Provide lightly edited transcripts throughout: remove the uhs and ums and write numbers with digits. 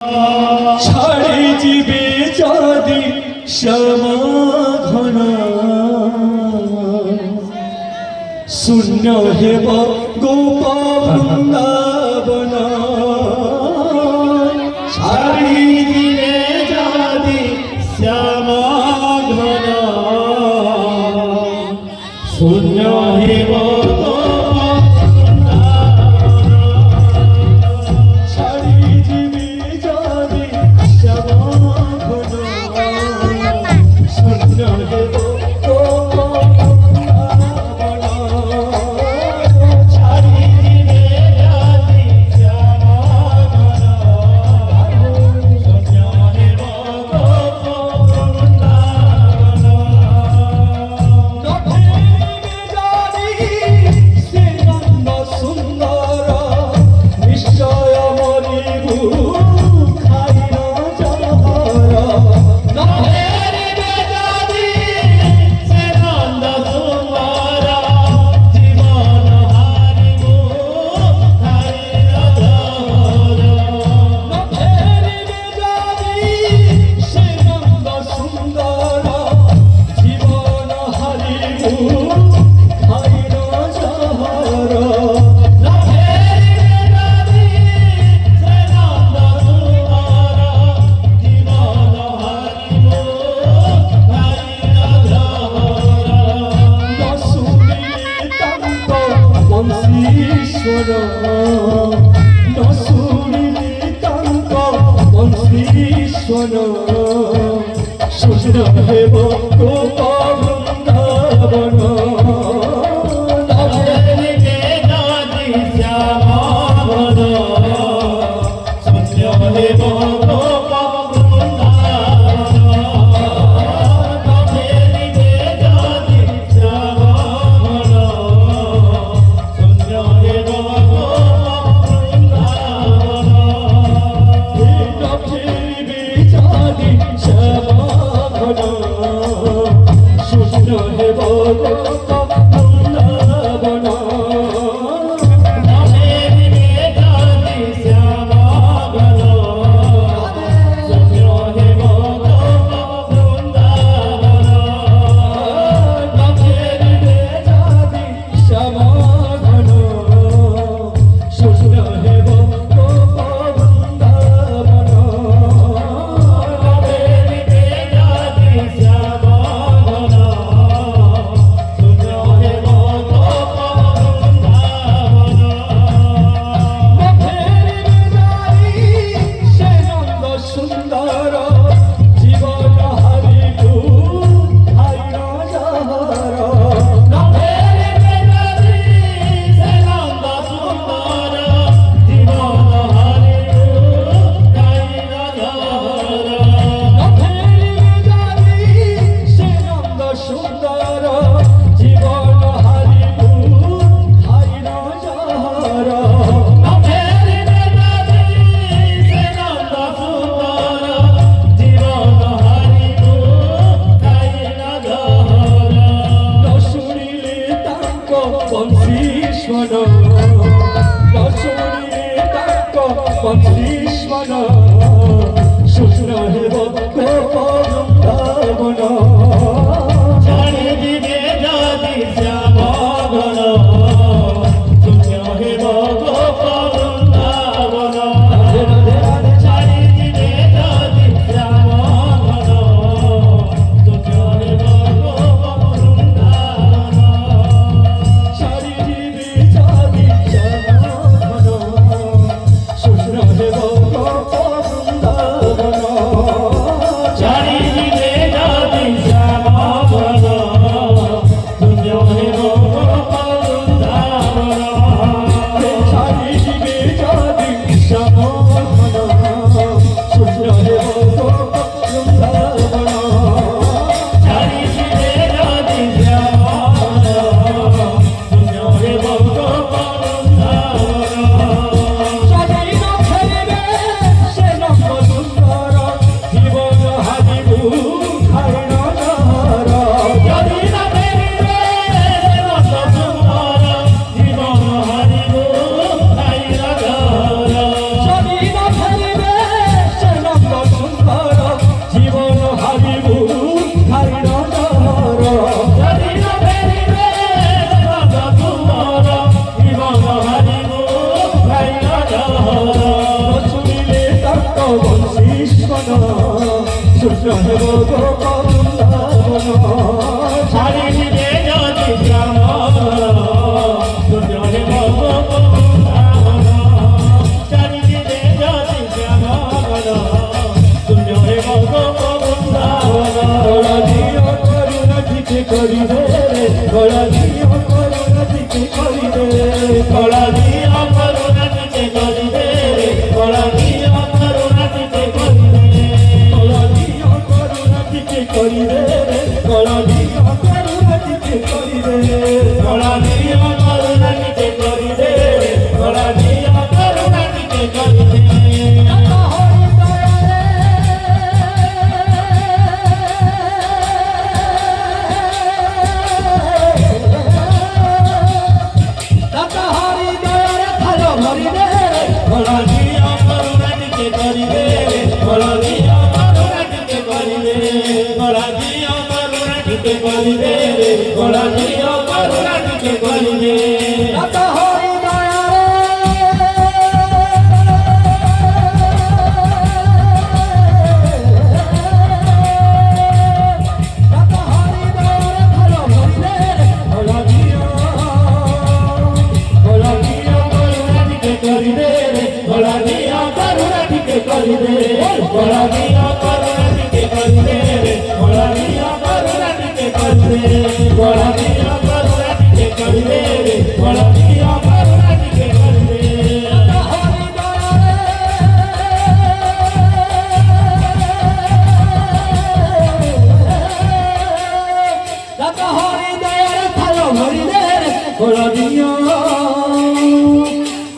ছাড়ি জীবে যদি সমাঘন শূন্য হেব গোপ বৃন্দাবন ছাড়ি জীবে যদি সমাঘন শূন্য হেব শূন্য হেব গোপ বৃন্দাবন শূন্য হেব গোপ শূন্য হেব গোপ বৃন্দাবন ছাড়ি দিবে যদি শ্যামঘন শূন্য হেব গোপ বৃন্দাবন ছাড়ি দিবে যদি শ্যামঘন শূন্য হেব গোপ বৃন্দাবন ছাড়ি দিবে যদি শ্যামঘন শূন্য হেব গোপ বৃন্দাবন বংশী শোন শূন্য হেব গো বৃন্দাবন ছাড়ি দিবে যদি শ্যাম শূন্য হেব গো বৃন্দাবন ছাড়ি দিবে যদি শ্যাম শূন্য হেব গো বৃন্দাবন দিও করুণা ঠিক করিবে গলা দিও করুণা ঠিক করিবে গলা দিও করুণা ঠিক করিবে গলা দিও করুণা ঠিক করিবে গলা দিও করুণা ঠিক করিবে গলা দিও করুণা ঠিক করিবে গলা দিও করুণা ঠিক করিবে গলা দিও করুণা ঠিক করিবে করিবে গলা দিও করুণা ঠিক করিবে গলা দিও করুণা ঠিক করিবে গলা দিও করুণা ঠিক করিবে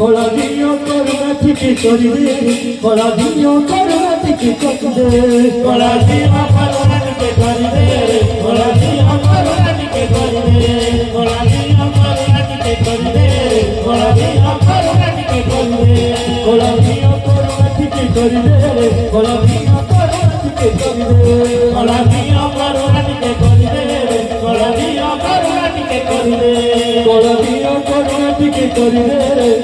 গলা দিও করুণা ঠিক করিবে গলা দিও করুণা ঠিক করিবে গলা দিও করুণা ঠিক করিবে গলা দিও করুণা ঠিক করিবে গলা দিও করুণা ঠিক করিবে গলা দিও করুণা ঠিক করিবে গলা দিও করুণা ঠিক করিবে গলা দিও করিবে গলা দিও করুণা ঠিক করিবে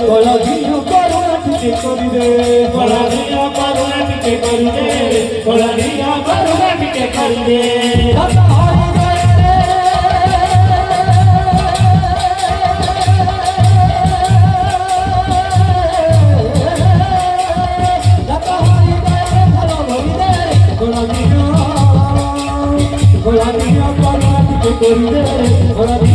গলা দিও করুণা ঠিক করিবে গলা দিও করুণা ঠিক করিবে গলা